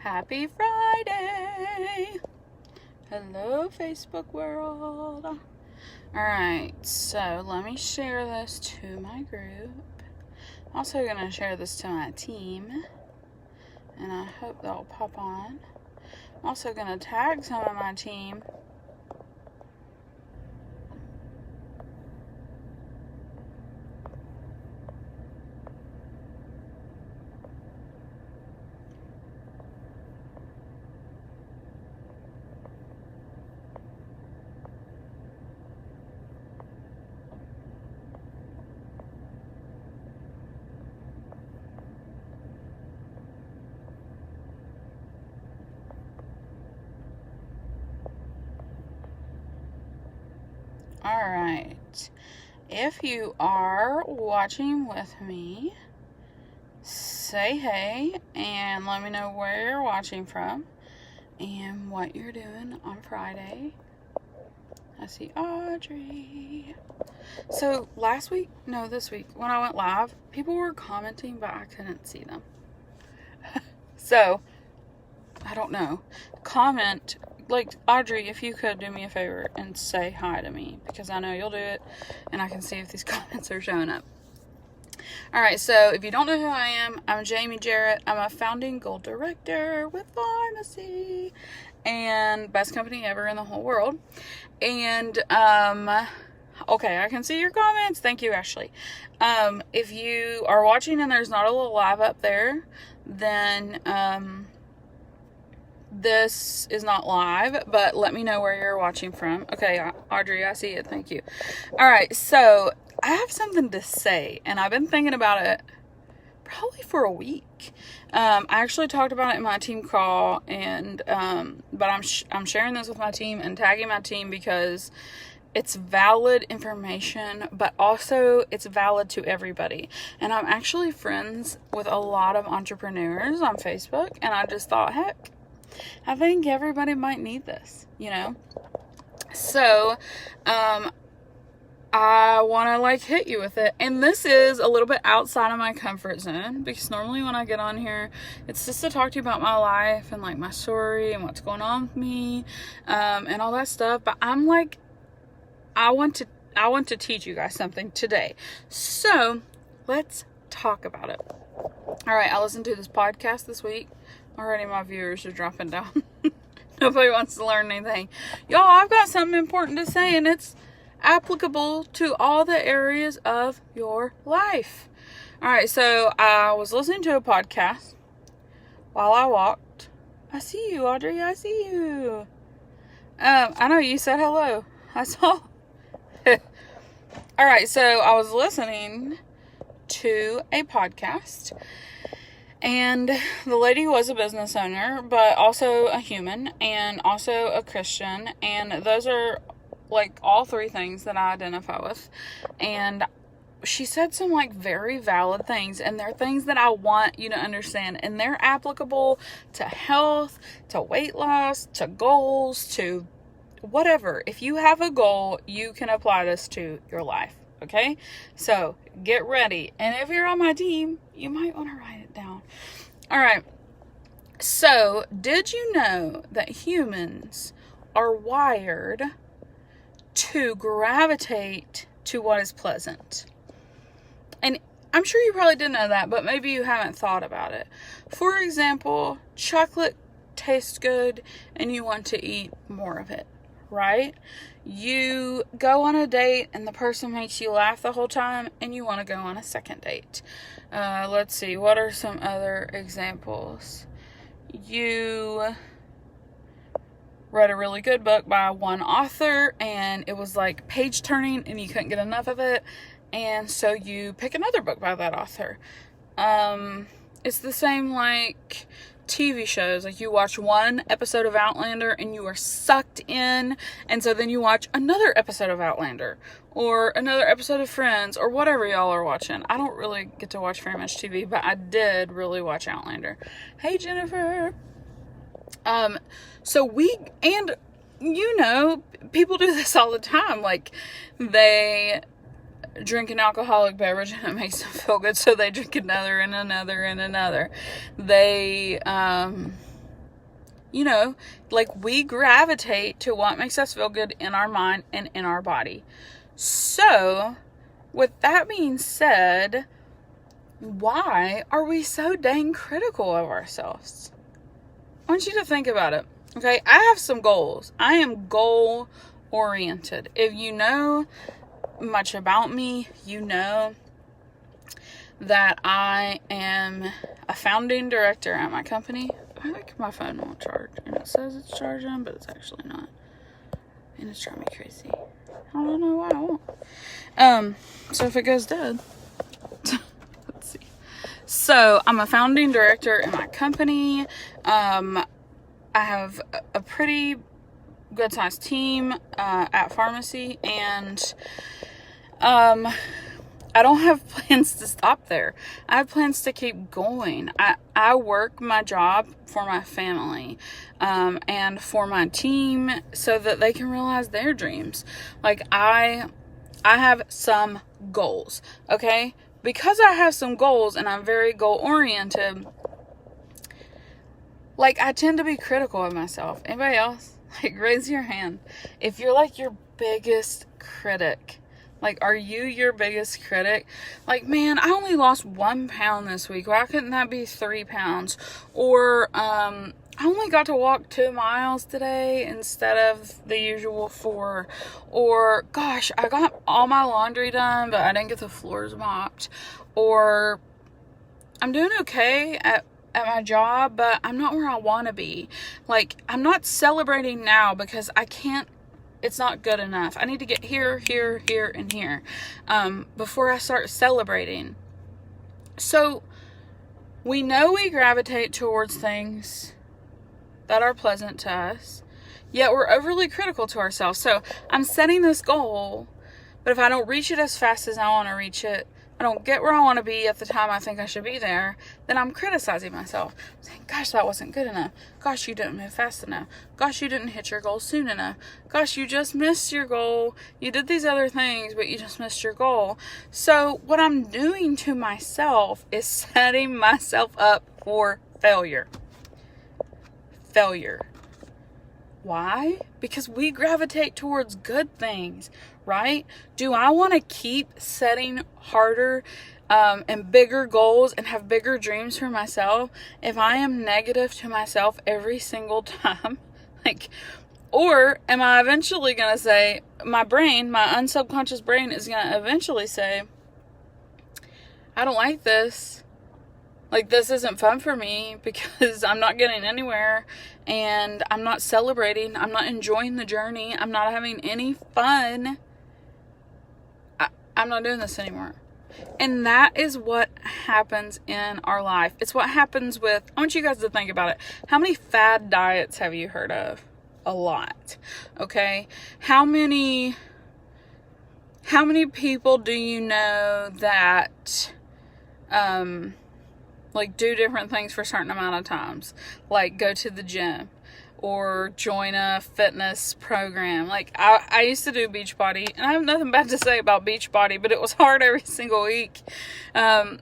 Happy Friday! Hello, Facebook world. Alright, so let me share this to my group. I'm also going to share this to my team, and I hope they'll pop on. I'm also going to tag some of my team. Alright, if you are watching with me, say hey and let me know where you're watching from and what you're doing on Friday. I see Audrey. So this week, when I went live, people were commenting, but I couldn't see them. So, I don't know. Comment, like, Audrey, if you could do me a favor and say hi to me, because I know you'll do it, and I can see if these comments are showing up. Alright, so if you don't know who I am, I'm Jamie Jarrett. I'm a founding goal director with Pharmacy, and best company ever in the whole world. And, okay, I can see your comments. Thank you, Ashley. If you are watching and there's not a little live up there, then, this is not live, but let me know where you're watching from. Okay, Audrey, I see it. Thank you. All right, so I have something to say, and I've been thinking about it probably for a week. I actually talked about it in my team call, and but I'm sharing this with my team and tagging my team because it's valid information, but also it's valid to everybody. And I'm actually friends with a lot of entrepreneurs on Facebook, and I just thought, heck, I think everybody might need this, you know? So, I want to hit you with it. And this is a little bit outside of my comfort zone, because normally when I get on here, it's just to talk to you about my life and my story and what's going on with me, and all that stuff. But I'm I want to teach you guys something today. So let's talk about it. All right. I listened to this podcast this week. Already my viewers are dropping down. Nobody wants to learn anything. Y'all, I've got something important to say, and it's applicable to all the areas of your life. Alright, so I was listening to a podcast while I walked. I see you, Audrey. I see you. I know you said hello. I saw. Alright, so I was listening to a podcast. And the lady was a business owner, but also a human, and also a Christian. And those are all three things that I identify with. And she said some very valid things, and they're things that I want you to understand. And they're applicable to health, to weight loss, to goals, to whatever. If you have a goal, you can apply this to your life. Okay? So get ready. And if you're on my team, you might want to write it down. All right. So, did you know that humans are wired to gravitate to what is pleasant? And I'm sure you probably didn't know that, but maybe you haven't thought about it. For example, chocolate tastes good and you want to eat more of it, right? You go on a date and the person makes you laugh the whole time and you want to go on a second date. Let's see, what are some other examples? You read a really good book by one author and it was page turning and you couldn't get enough of it, and so you pick another book by that author. It's the same TV shows. You watch one episode of Outlander and you are sucked in, and so then you watch another episode of Outlander or another episode of Friends or whatever y'all are watching. I don't really get to watch very much TV, but I did really watch Outlander. Hey, Jennifer. People do this all the time. They drink an alcoholic beverage and it makes them feel good, so they drink another and another and another. They You know, like we gravitate to what makes us feel good in our mind and in our body. So, with that being said, why are we so dang critical of ourselves? I want you to think about it. Okay, I have some goals. I am goal oriented. If you know much about me, you know that I am a founding director at my company. I think my phone won't charge, and it says it's charging, but it's actually not. And it's driving me crazy. I don't know why it won't. So if it goes dead, let's see. So I'm a founding director in my company. I have a pretty good sized team at pharmacy, and I don't have plans to stop there. I have plans to keep going. I work my job for my family and for my team so that they can realize their dreams. Like I have some goals, okay? Because I have some goals and I'm very goal oriented, like I tend to be critical of myself. Anybody else? Like raise your hand if you're like your biggest critic. Like, are you your biggest critic? Like, man, I only lost 1 pound this week. Why couldn't that be 3 pounds? Or, I only got to walk 2 miles today instead of the usual 4. Or, gosh, I got all my laundry done, but I didn't get the floors mopped. Or, I'm doing okay at my job, but I'm not where I want to be. Like, I'm not celebrating now because I can't. It's not good enough. I need to get here, here, here, and here before I start celebrating. So we know we gravitate towards things that are pleasant to us, yet we're overly critical to ourselves. So I'm setting this goal, but if I don't reach it as fast as I want to reach it, I don't get where I want to be at the time I think I should be there, then I'm criticizing myself. I'm saying, gosh, that wasn't good enough. Gosh, you didn't move fast enough. Gosh, you didn't hit your goal soon enough. Gosh, you just missed your goal. You did these other things, but you just missed your goal. So what I'm doing to myself is setting myself up for failure. Failure. Why? Because we gravitate towards good things, right? Do I want to keep setting harder and bigger goals and have bigger dreams for myself if I am negative to myself every single time? Like, or am I eventually going to say, my brain, my unsubconscious brain is going to eventually say, I don't like this. Like, this isn't fun for me because I'm not getting anywhere and I'm not celebrating. I'm not enjoying the journey. I'm not having any fun. I'm not doing this anymore. And that is what happens in our life. It's what happens with, I want you guys to think about it. How many fad diets have you heard of? A lot. Okay. How many people do you know that, like do different things for a certain amount of times, like go to the gym or join a fitness program? Like I used to do Beachbody, and I have nothing bad to say about Beachbody, but it was hard every single week. I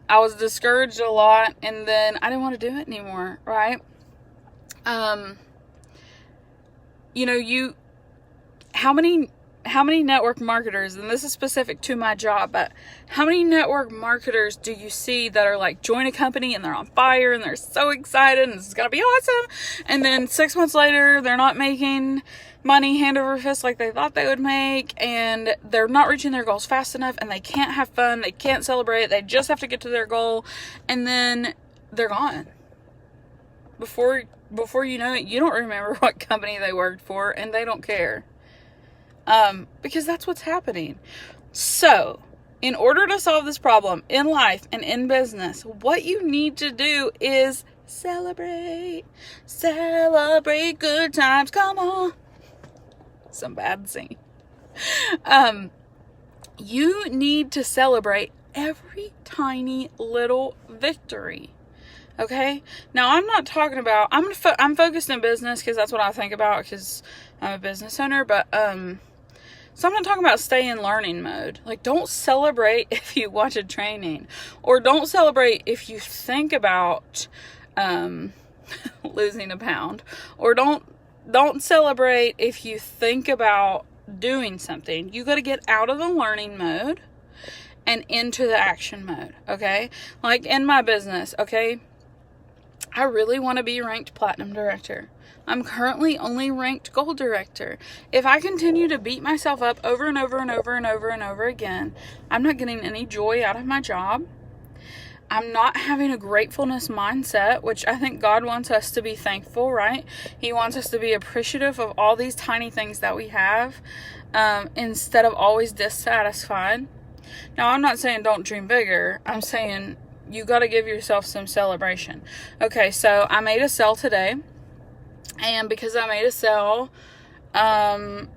was discouraged a lot, and then I didn't want to do it anymore, right? You know, how many network marketers, and this is specific to my job, but how many network marketers do you see that are like join a company and they're on fire and they're so excited and this is going to be awesome, and then 6 months later they're not making money hand over fist like they thought they would make, and they're not reaching their goals fast enough, and they can't have fun, they can't celebrate, they just have to get to their goal, and then they're gone. Before you know it, you don't remember what company they worked for, and they don't care. Because that's what's happening. So, in order to solve this problem in life and in business, what you need to do is celebrate good times. Come on. Some bad singing. You need to celebrate every tiny little victory. Okay? Now, I'm not talking about, I'm focused in business because that's what I think about because I'm a business owner, but, so I'm not talking about stay in learning mode. Like, don't celebrate if you watch a training, or don't celebrate if you think about, losing a pound, or don't celebrate if you think about doing something. You got to get out of the learning mode and into the action mode, okay? Like in my business, okay? I really want to be ranked platinum director. I'm currently only ranked gold director. If I continue to beat myself up over and over and over and over and over again, I'm not getting any joy out of my job. I'm not having a gratefulness mindset, which I think God wants us to be thankful, right? He wants us to be appreciative of all these tiny things that we have, instead of always dissatisfied. Now, I'm not saying don't dream bigger. I'm saying you got to give yourself some celebration. Okay, so I made a sale today. And because I made a sale, then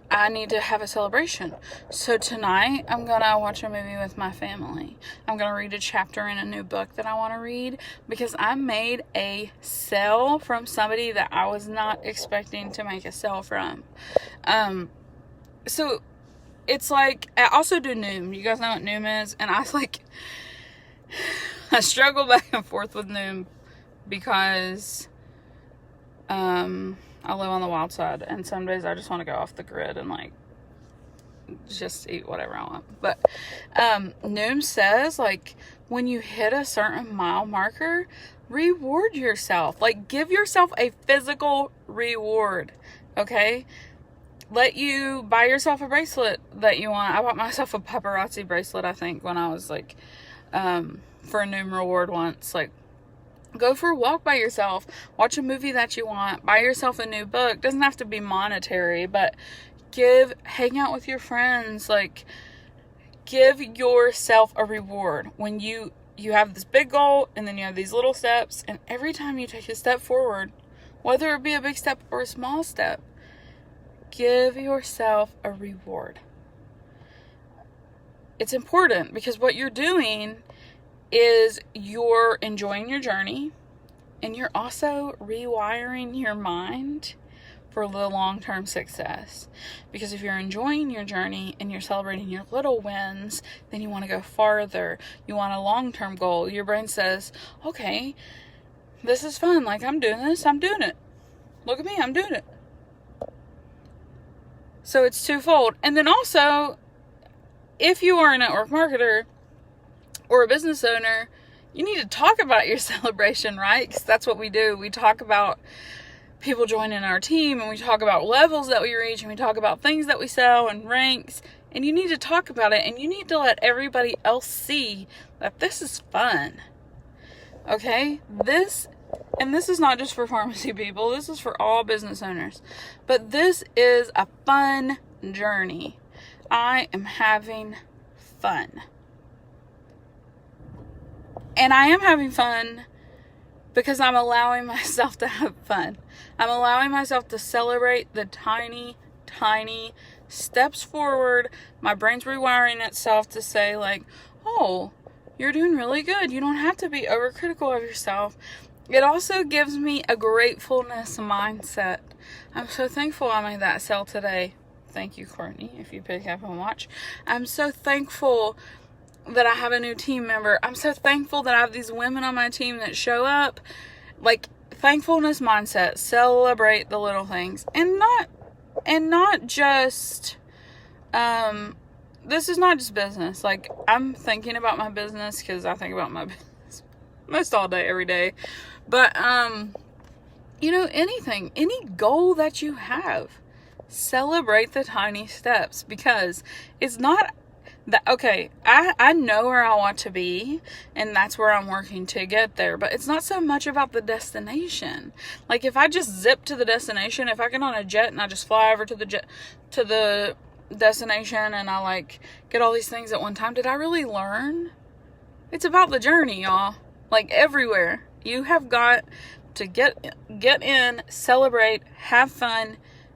I need to have a celebration. So tonight, I'm going to watch a movie with my family. I'm going to read a chapter in a new book that I want to read, because I made a sale from somebody that I was not expecting to make a sale from. So it's like, I also do Noom. You guys know what Noom is? And I struggle back and forth with Noom because I live on the wild side, and some days I just want to go off the grid and like just eat whatever I want. But Noom says, like, when you hit a certain mile marker, reward yourself. Like, give yourself a physical reward, okay? Let you buy yourself a bracelet that you want. I bought myself a paparazzi bracelet, I think, when I was like for a Noom reward once. Like, go for a walk by yourself, watch a movie that you want, buy yourself a new book. Doesn't have to be monetary, but hang out with your friends. Like, give yourself a reward when you have this big goal, and then you have these little steps, and every time you take a step forward, whether it be a big step or a small step, give yourself a reward. It's important, because what you're doing is you're enjoying your journey, and you're also rewiring your mind for the long-term success. Because if you're enjoying your journey and you're celebrating your little wins, then you want to go farther. You want a long-term goal. Your brain says, okay, this is fun. Like, I'm doing this. I'm doing it. Look at me. I'm doing it. So it's twofold. And then also, if you are a network marketer or a business owner, you need to talk about your celebration, right? Because that's what we do. We talk about people joining our team, and we talk about levels that we reach, and we talk about things that we sell and ranks, and you need to talk about it, and you need to let everybody else see that this is fun. Okay? This is not just for pharmacy people. This is for all business owners. But this is a fun journey. I am having fun. And I am having fun because I'm allowing myself to have fun. I'm allowing myself to celebrate the tiny, tiny steps forward. My brain's rewiring itself to say, like, oh, you're doing really good. You don't have to be overcritical of yourself. It also gives me a gratefulness mindset. I'm so thankful I made that sale today. Thank you, Courtney, if you pick up and watch. I'm so thankful that I have a new team member. I'm so thankful that I have these women on my team that show up. Like, thankfulness mindset. Celebrate the little things. And not just, this is not just business. Like, I'm thinking about my business because I think about my business most all day, every day. But, anything, any goal that you have, celebrate the tiny steps, because it's not that, okay, I know where I want to be, and that's where I'm working to get there, but it's not so much about the destination. Like, if I just zip to the destination, if I get on a jet and I just fly over to the destination, and I like get all these things at one time, did I really learn? It's about the journey, y'all. Like, everywhere. You have got to get in, celebrate, have fun,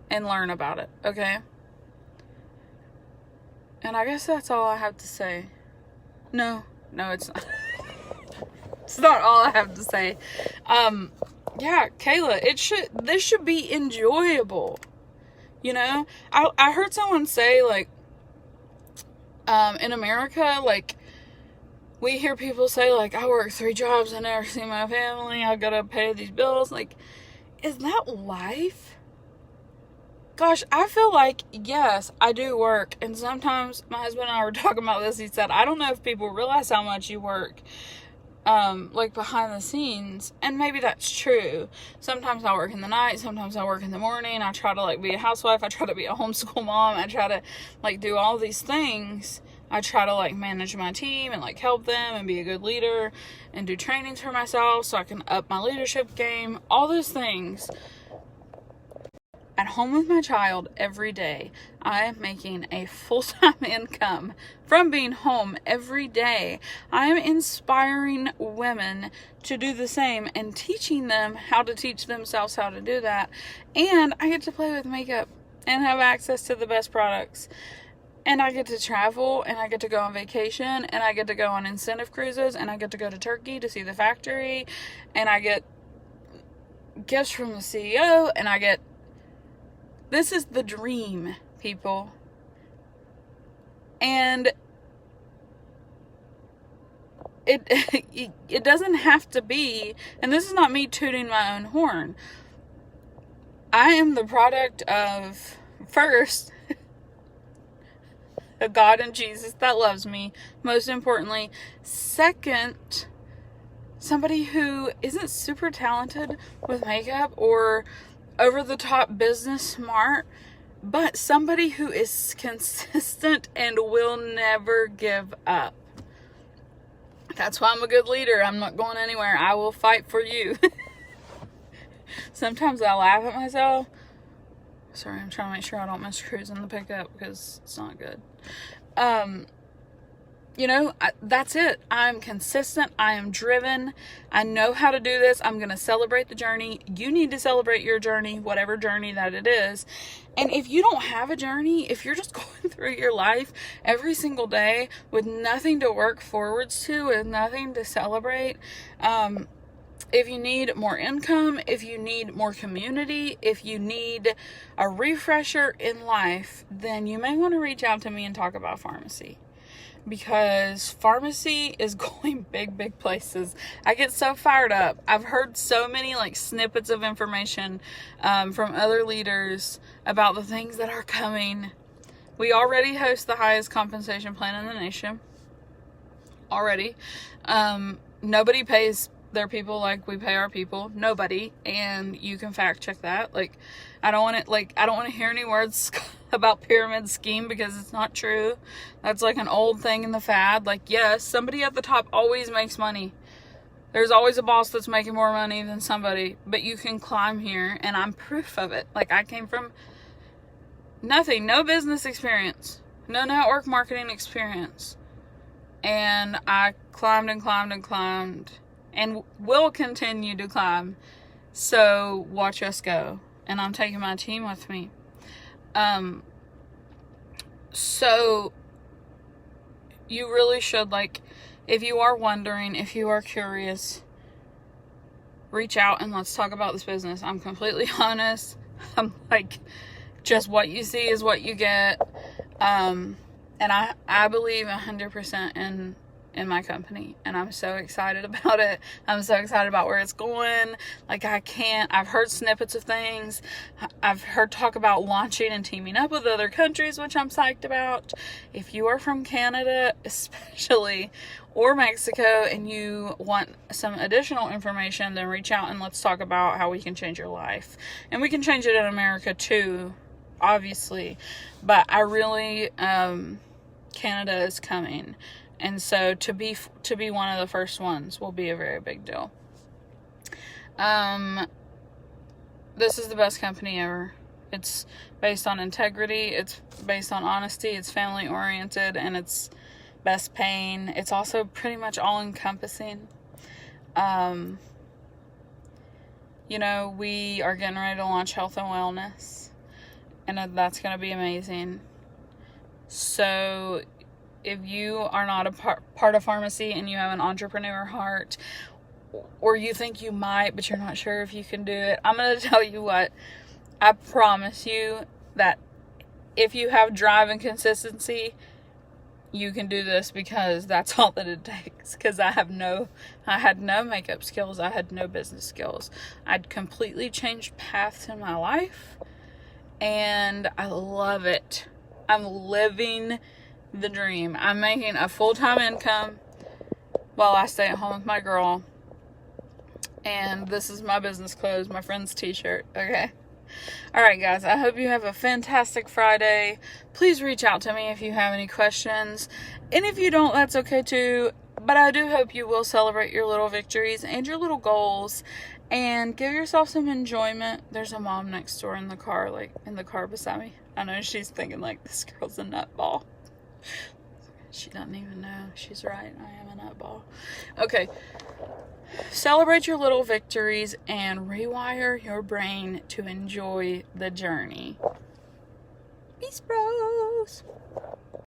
and learn about it, okay? And I guess that's all I have to say. No, it's not. It's not all I have to say. Yeah, Kayla, this should be enjoyable. You know? I heard someone say, like, in America, like, we hear people say, like, I work 3 jobs, I never see my family, I gotta pay these bills. Like, is that life? Gosh, I feel like, yes, I do work. And sometimes my husband and I were talking about this. He said, I don't know if people realize how much you work, like behind the scenes. And maybe that's true. Sometimes I work in the night. Sometimes I work in the morning. I try to like be a housewife. I try to be a homeschool mom. I try to like do all these things. I try to like manage my team and like help them and be a good leader and do trainings for myself so I can up my leadership game. All those things. At home with my child every day, I am making a full-time income from being home every day. I am inspiring women to do the same and teaching them how to teach themselves how to do that. And I get to play with makeup and have access to the best products. And I get to travel, and I get to go on vacation, and I get to go on incentive cruises, and I get to go to Turkey to see the factory, and I get gifts from the CEO, and I get... This is the dream, people. And it doesn't have to be, and this is not me tooting my own horn. I am the product of, first, a God and Jesus that loves me, most importantly. Second, somebody who isn't super talented with makeup or over-the-top business smart, but somebody who is consistent and will never give up. That's why I'm a good leader. I'm not going anywhere. I will fight for you. Sometimes I laugh at myself. Sorry, I'm trying to make sure I don't miss Cruz in the pickup because it's not good. You know, that's it. I'm consistent. I am driven. I know how to do this. I'm going to celebrate the journey. You need to celebrate your journey, whatever journey that it is. And if you don't have a journey, if you're just going through your life every single day with nothing to work forwards to and nothing to celebrate, if you need more income, if you need more community, if you need a refresher in life, then you may want to reach out to me and talk about pharmacy. Because pharmacy is going big places. I get so fired up. I've heard so many like snippets of information from other leaders about the things that are coming. We already host the highest compensation plan in the nation. Already. Nobody pays their people like we pay our people. Nobody. And you can fact check that. Like, I don't want to hear any words about pyramid scheme because it's not true. That's like an old thing in the fad. Like, yes, somebody at the top always makes money. There's always a boss that's making more money than somebody, but you can climb here, and I'm proof of it. Like, I came from nothing, no business experience, no network marketing experience, and I climbed and climbed and climbed and will continue to climb. So watch us go. And I'm taking my team with me. So you really should, like, if you are wondering, if you are curious, reach out and let's talk about this business. I'm completely honest. I'm like, just what you see is what you get. And I believe 100% in my company, and I'm so excited about it. I'm so excited about where it's going. Like, I've heard snippets of things. I've heard talk about launching and teaming up with other countries, which I'm psyched about. If you are from Canada, especially, or Mexico, and you want some additional information, then reach out and let's talk about how we can change your life. And we can change it in America too, obviously. But I really, Canada is coming. And so to be one of the first ones will be a very big deal. This is the best company ever. It's based on integrity. It's based on honesty. It's family oriented, and it's best paying. It's also pretty much all encompassing. You know, we are getting ready to launch health and wellness, and that's going to be amazing. So if you are not a part of pharmacy and you have an entrepreneur heart, or you think you might, but you're not sure if you can do it, I'm going to tell you what, I promise you that if you have drive and consistency, you can do this because that's all that it takes. Because I had no makeup skills. I had no business skills. I'd completely changed paths in my life, and I love it. I'm living the dream. I'm making a full-time income while I stay at home with my girl. And this is my business clothes, my friend's t-shirt, okay? Alright guys, I hope you have a fantastic Friday. Please reach out to me if you have any questions. And if you don't, that's okay too. But I do hope you will celebrate your little victories and your little goals. And give yourself some enjoyment. There's a mom next door in the car, beside me. I know she's thinking like, this girl's a nutball. She doesn't even know. She's right, I am a nutball. Okay. Celebrate your little victories and rewire your brain to enjoy the journey. Peace, bros.